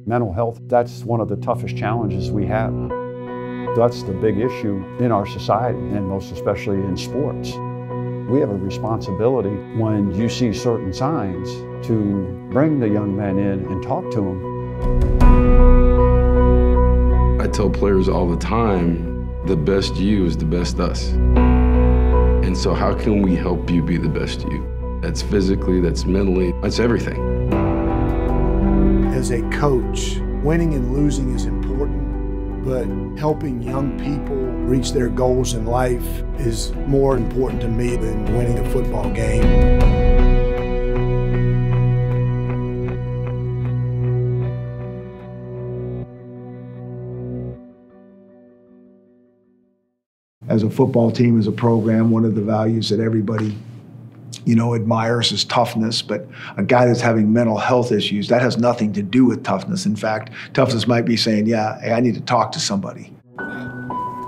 Mental health, that's one of the toughest challenges we have. That's the big issue in our society, and most especially in sports. We have a responsibility when you see certain signs to bring the young men in and talk to them. I tell players all the time, the best you is the best us. And so how can we help you be the best you? That's physically, that's mentally, that's everything. As a coach, winning and losing is important, but helping young people reach their goals in life is more important to me than winning a football game. As a football team, as a program, one of the values that everybody admires is toughness, but a guy that's having mental health issues, that has nothing to do with toughness. In fact, toughness might be saying, yeah, hey, I need to talk to somebody.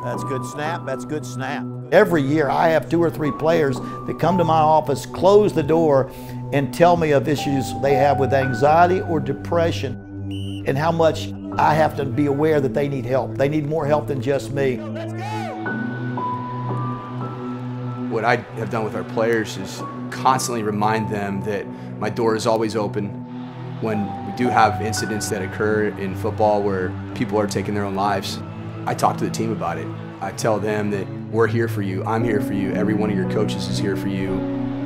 That's good snap, that's good snap. Every year I have 2 or 3 players that come to my office, close the door, and tell me of issues they have with anxiety or depression, and how much I have to be aware that they need help. They need more help than just me. What I have done with our players is constantly remind them that my door is always open. When we do have incidents that occur in football where people are taking their own lives, I talk to the team about it. I tell them that we're here for you, I'm here for you, every one of your coaches is here for you.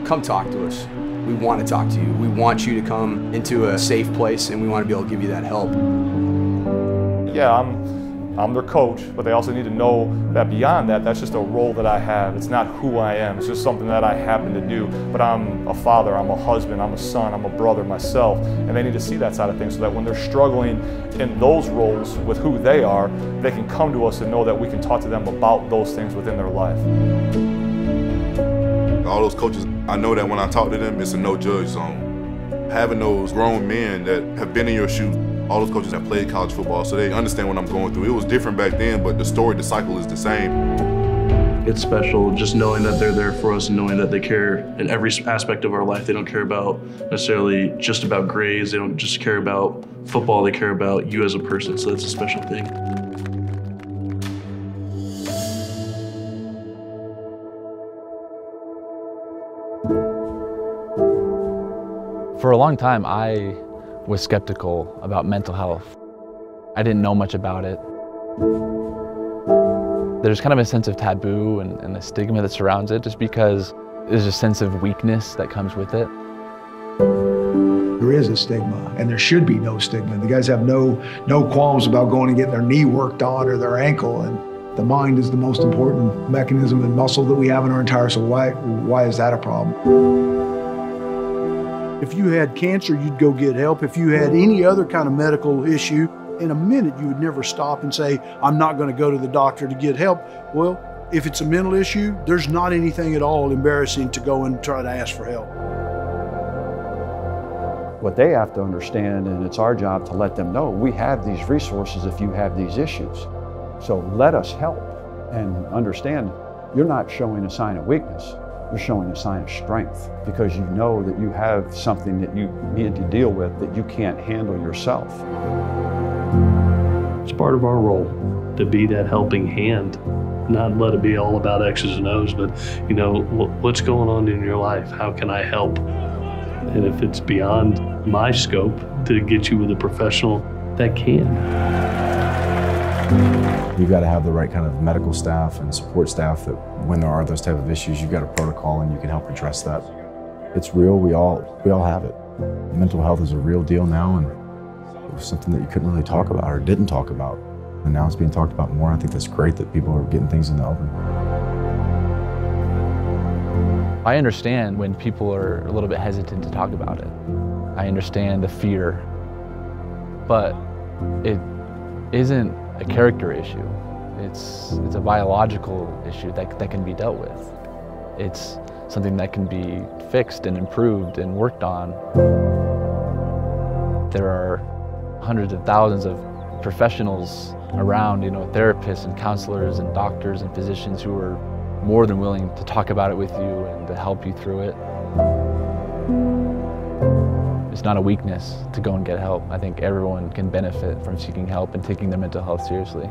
Come talk to us. We want to talk to you. We want you to come into a safe place, and we want to be able to give you that help. Yeah, I'm their coach, but they also need to know that beyond that, that's just a role that I have. It's not who I am. It's just something that I happen to do. But I'm a father, I'm a husband, I'm a son, I'm a brother myself, and they need to see that side of things so that when they're struggling in those roles with who they are, they can come to us and know that we can talk to them about those things within their life. All those coaches, I know that when I talk to them, it's a no-judge zone. Having those grown men that have been in your shoes, all those coaches have played college football, so they understand what I'm going through. It was different back then, but the story, the cycle is the same. It's special just knowing that they're there for us and knowing that they care in every aspect of our life. They don't care about necessarily just about grades. They don't just care about football. They care about you as a person, so that's a special thing. For a long time, I was skeptical about mental health. I didn't know much about it. There's kind of a sense of taboo and a stigma that surrounds it just because there's a sense of weakness that comes with it. There is a stigma, and there should be no stigma. The guys have no qualms about going and getting their knee worked on or their ankle, and the mind is the most important mechanism and muscle that we have in our entire, so why is that a problem? If you had cancer, you'd go get help. If you had any other kind of medical issue, in a minute you would never stop and say, I'm not going to go to the doctor to get help. Well, if it's a mental issue, there's not anything at all embarrassing to go and try to ask for help. What they have to understand, and it's our job to let them know, we have these resources if you have these issues. So let us help, and understand you're not showing a sign of weakness. You're showing a sign of strength because you know that you have something that you need to deal with that you can't handle yourself. It's part of our role to be that helping hand, not let it be all about X's and O's, but what's going on in your life? How can I help? And if it's beyond my scope to get you with a professional, that can. You've got to have the right kind of medical staff and support staff that when there are those type of issues, you've got a protocol and you can help address that. It's real, we all have it. Mental health is a real deal now, and it was something that you couldn't really talk about or didn't talk about. And now it's being talked about more. I think that's great that people are getting things in the open. I understand when people are a little bit hesitant to talk about it. I understand the fear, but it isn't a character issue. It's a biological issue that can be dealt with. It's something that can be fixed and improved and worked on. There are hundreds of thousands of professionals around, therapists and counselors and doctors and physicians who are more than willing to talk about it with you and to help you through it. it's not a weakness to go and get help. I think everyone can benefit from seeking help and taking their mental health seriously.